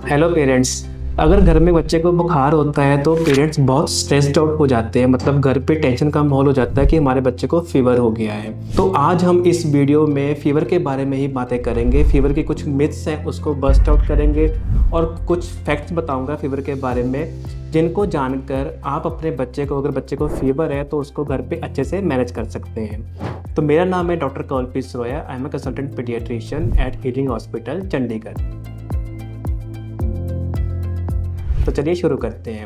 Hello parents. अगर घर में बच्चे को बुखार होता है तो पेरेंट्स बहुत स्ट्रेस्ड आउट हो जाते हैं। मतलब घर पे टेंशन का माहौल हो जाता है कि हमारे बच्चे को फीवर हो गया है। तो आज हम इस वीडियो में फीवर के बारे में ही बातें करेंगे। फीवर के कुछ मिथ्स हैं उसको बस्ट आउट करेंगे और कुछ फैक्ट्स बताऊंगा फीवर के बारे में, जिनको जानकर आप अपने बच्चे को, अगर बच्चे को फीवर है तो उसको घर पे अच्छे से मैनेज कर सकते हैं। तो मेरा नाम है doctor Kalpesh Roya. I am a consultant paediatrician at Healing Hospital Chandigarh. तो चलिए शुरू करते हैं।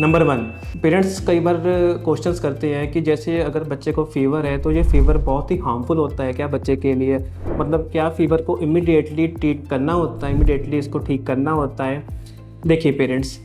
नंबर 1, पेरेंट्स कई बार क्वेश्चंस करते हैं कि जैसे अगर बच्चे को फीवर है तो ये फीवर बहुत ही हार्मफुल होता है क्या बच्चे के लिए? मतलब क्या फीवर को इमीडिएटली ट्रीट करना होता है, इमीडिएटली इसको ठीक करना होता है? देखिए पेरेंट्स,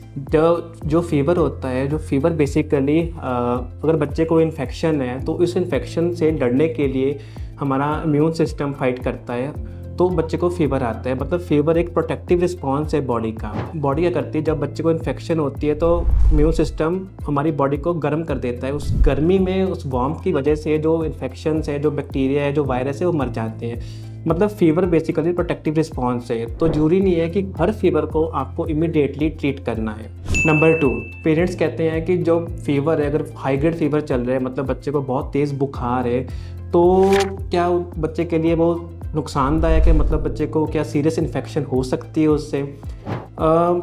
जो फीवर होता है, जो फीवर बेसिकली अगर बच्चे को इन्फेक्शन है तो इस इन्फेक्शन से लड़ने के लिए हमारा इम्यून सिस्टम फाइट करता है, तो बच्चे को फीवर आता है। मतलब फीवर एक प्रोटेक्टिव रिस्पॉन्स है बॉडी का। बॉडी क्या करती है, जब बच्चे को इन्फेक्शन होती है तो इम्यून सिस्टम हमारी बॉडी को गर्म कर देता है। उस गर्मी में, उस वार्मथ की वजह से जो इन्फेक्शन है, जो बैक्टीरिया है, जो वायरस है, वो मर जाते हैं। मतलब फीवर बेसिकली प्रोटेक्टिव रिस्पॉन्स है। तो जरूरी नहीं है कि हर फीवर को आपको इमीडिएटली ट्रीट करना है। नंबर 2, पेरेंट्स कहते हैं कि जो फीवर है, अगर हाई ग्रेड फीवर चल रहा है, मतलब बच्चे को बहुत तेज़ बुखार है, तो क्या बच्चे के लिए वो नुकसानदायक है? मतलब बच्चे को क्या सीरियस इन्फेक्शन हो सकती है उससे?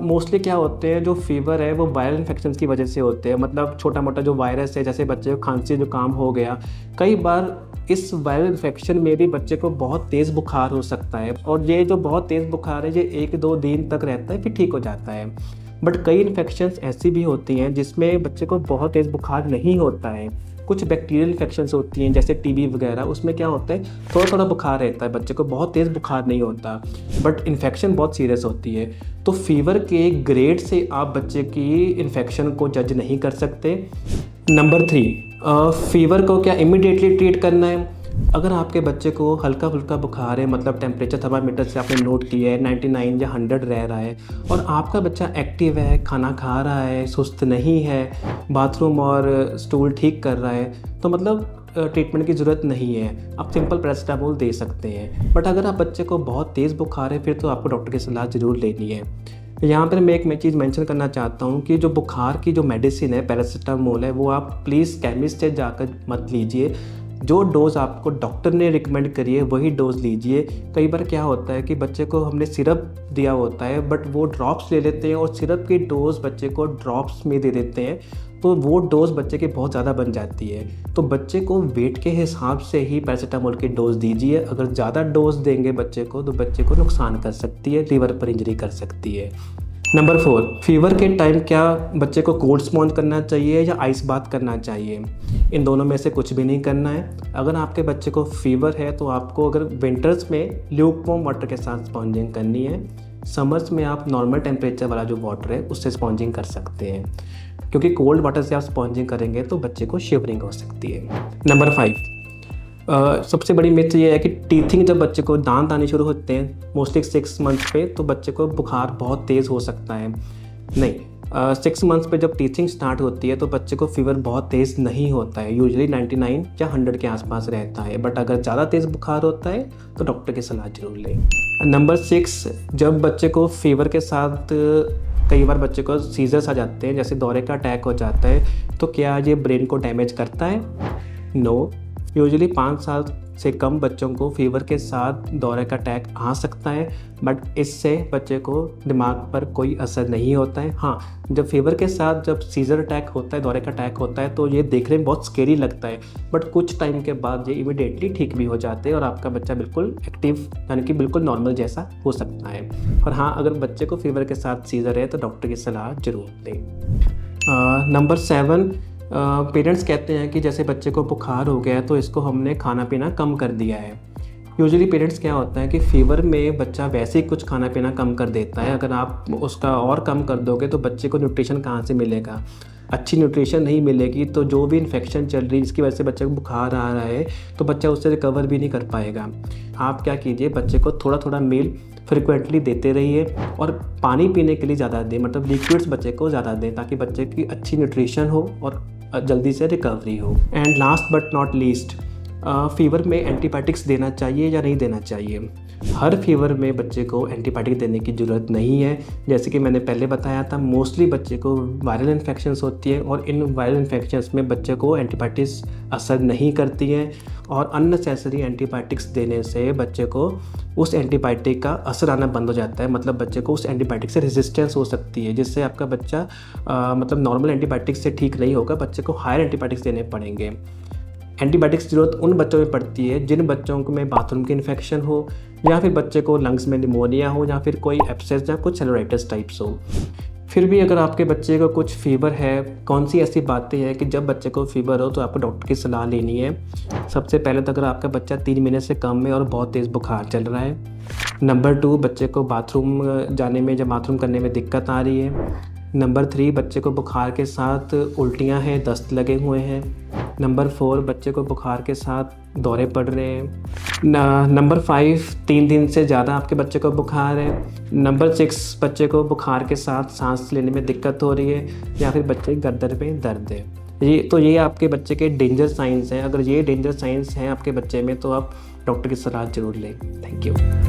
मोस्टली क्या होते हैं, जो फीवर है वो वायरल इन्फेक्शन की वजह से होते हैं। मतलब छोटा मोटा जो वायरस है, जैसे बच्चे को खांसी जुकाम हो गया, कई बार इस वायरल इन्फेक्शन में भी बच्चे को बहुत तेज़ बुखार हो सकता है। और ये जो बहुत तेज़ बुखार है ये 1-2 दिन तक रहता है, फिर ठीक हो जाता है। बट कई इन्फेक्शंस ऐसी भी होती हैं जिसमें बच्चे को बहुत तेज़ बुखार नहीं होता है। कुछ बैक्टीरियल इन्फेक्शंस होती हैं जैसे टीबी वगैरह, उसमें क्या होता है, थोड़ा थोड़ा बुखार रहता है, बच्चे को बहुत तेज़ बुखार नहीं होता, बट इन्फेक्शन बहुत सीरियस होती है। तो फीवर के ग्रेड से आप बच्चे की इन्फेक्शन को जज नहीं कर सकते। नंबर 3, फीवर को क्या इमीडिएटली ट्रीट करना है? अगर आपके बच्चे को हल्का फुल्का बुखार है, मतलब टेम्परेचर थर्मामीटर से आपने नोट किया है 99 या 100 रह रहा है, और आपका बच्चा एक्टिव है, खाना खा रहा है, सुस्त नहीं है, बाथरूम और स्टूल ठीक कर रहा है, तो मतलब ट्रीटमेंट की ज़रूरत नहीं है, आप सिंपल पैरासिटामोल दे सकते हैं। बट अगर आप बच्चे को बहुत तेज़ बुखार है, फिर तो आपको डॉक्टर की सलाह ज़रूर लेनी है। यहाँ पर मैं एक चीज़ मेंशन करना चाहता हूँ कि जो बुखार की जो मेडिसिन है, पैरासिटामोल है, वो आप प्लीज़ केमिस्ट से जाकर मत लीजिए। जो डोज़ आपको डॉक्टर ने रिकमेंड करी है वही डोज़ लीजिए। कई बार क्या होता है कि बच्चे को हमने सिरप दिया होता है, बट वो ड्रॉप्स ले लेते हैं और सिरप की डोज़ बच्चे को ड्रॉप्स में दे देते हैं, तो वो डोज़ बच्चे की बहुत ज़्यादा बन जाती है। तो बच्चे को वेट के हिसाब से ही पैरासिटामोल की डोज़ दीजिए। अगर ज़्यादा डोज़ देंगे बच्चे को तो बच्चे को नुकसान कर सकती है, लीवर पर इंजरी कर सकती है। नंबर 4, फीवर के टाइम क्या बच्चे को कोल्ड स्पॉन्ज करना चाहिए या आइस बाथ करना चाहिए? इन दोनों में से कुछ भी नहीं करना है। अगर आपके बच्चे को फीवर है तो आपको, अगर विंटर्स में ल्यूकवार्म वाटर के साथ स्पॉन्जिंग करनी है, समर्स में आप नॉर्मल टेम्परेचर वाला जो वाटर है उससे स्पॉन्जिंग कर सकते हैं, क्योंकि कोल्ड वाटर से आप स्पॉन्जिंग करेंगे तो बच्चे को शिवरिंग हो सकती है। नंबर 5, सबसे बड़ी मिथ ये है कि टीथिंग, जब बच्चे को दांत आने शुरू होते हैं मोस्टली 6 मंथ्स पे, तो बच्चे को बुखार बहुत तेज़ हो सकता है। नहीं, 6 मंथ्स पे जब टीथिंग स्टार्ट होती है तो बच्चे को फीवर बहुत तेज़ नहीं होता है, यूजुअली 99 या 100 के आसपास रहता है। बट अगर ज़्यादा तेज़ बुखार होता है तो डॉक्टर की सलाह जरूर लें। नंबर 6, जब बच्चे को फीवर के साथ कई बार बच्चे को सीजर्स आ जाते हैं, जैसे दौरे का अटैक हो जाता है, तो क्या ये ब्रेन को डैमेज करता है? नो, यूजुअली 5 साल से कम बच्चों को फीवर के साथ दौरे का अटैक आ सकता है, बट इससे बच्चे को दिमाग पर कोई असर नहीं होता है। हाँ, जब फीवर के साथ जब सीजर अटैक होता है, दौरे का अटैक होता है, तो ये देखने में बहुत स्केरी लगता है, बट कुछ टाइम के बाद ये इमीडिएटली ठीक भी हो जाते हैं और आपका बच्चा बिल्कुल एक्टिव, यानी कि बिल्कुल नॉर्मल जैसा हो सकता है। और हाँ, अगर बच्चे को फीवर के साथ सीजर है तो डॉक्टर की सलाह जरूर लें। नंबर 7, पेरेंट्स कहते हैं कि जैसे बच्चे को बुखार हो गया है तो इसको हमने खाना पीना कम कर दिया है। यूजुअली पेरेंट्स क्या होता है कि फ़ीवर में बच्चा वैसे ही कुछ खाना पीना कम कर देता है। अगर आप उसका और कम कर दोगे तो बच्चे को न्यूट्रिशन कहाँ से मिलेगा? अच्छी न्यूट्रिशन नहीं मिलेगी तो जो भी इन्फेक्शन चल रही है जिसकी वजह से बच्चे को बुखार आ रहा है तो बच्चा उससे रिकवर भी नहीं कर पाएगा। आप क्या कीजिए, बच्चे को थोड़ा थोड़ा मील फ्रिक्वेंटली देते रहिए और पानी पीने के लिए ज़्यादा दें, मतलब लिक्विड्स बच्चे को ज़्यादा दें ताकि बच्चे की अच्छी न्यूट्रिशन हो और जल्दी से रिकवरी हो। And last but not least, fever में एंटीबायोटिक्स देना चाहिए या नहीं देना चाहिए। हर फीवर में बच्चे को एंटीबायोटिक देने की ज़रूरत नहीं है। जैसे कि मैंने पहले बताया था, मोस्टली बच्चे को वायरल इन्फेक्शंस होती है और इन वायरल इन्फेक्शंस में बच्चे को एंटीबायोटिक्स असर नहीं करती हैं और अननेसेसरी एंटीबायोटिक्स देने से बच्चे को उस एंटीबायोटिक का असर आना बंद हो जाता है। मतलब बच्चे को उस एंटीबायोटिक से रेजिस्टेंस हो सकती है, जिससे आपका बच्चा मतलब नॉर्मल एंटीबायोटिक्स से ठीक नहीं होगा, बच्चे को हायर एंटीबायोटिक्स देने पड़ेंगे। एंटीबायोटिक्स की ज़रूरत उन बच्चों में पड़ती है जिन बच्चों को में बाथरूम की इन्फेक्शन हो, या फिर बच्चे को लंग्स में निमोनिया हो, या फिर कोई एब्सेस या कुछ सेलुलाइटिस टाइप्स हो। फिर भी अगर आपके बच्चे को कुछ फ़ीवर है, कौन सी ऐसी बातें हैं कि जब बच्चे को फ़ीवर हो तो आपको डॉक्टर की सलाह लेनी है। सबसे पहले तो अगर आपका बच्चा 3 महीने से कम है और बहुत तेज़ बुखार चल रहा है। नंबर 2, बच्चे को बाथरूम जाने में या बाथरूम करने में दिक्कत आ रही है। नंबर 3, बच्चे को बुखार के साथ उल्टियाँ हैं, दस्त लगे हुए हैं। नंबर 4, बच्चे को बुखार के साथ दौरे पड़ रहे हैं। नंबर 5, 3 दिन से ज़्यादा आपके बच्चे को बुखार है। नंबर 6, बच्चे को बुखार के साथ सांस लेने में दिक्कत हो रही है, या फिर बच्चे की गर्दन में दर्द है। ये आपके बच्चे के डेंजर साइंस हैं। अगर ये डेंजर साइंस हैं आपके बच्चे में तो आप डॉक्टर की सलाह ज़रूर लें। Thank you.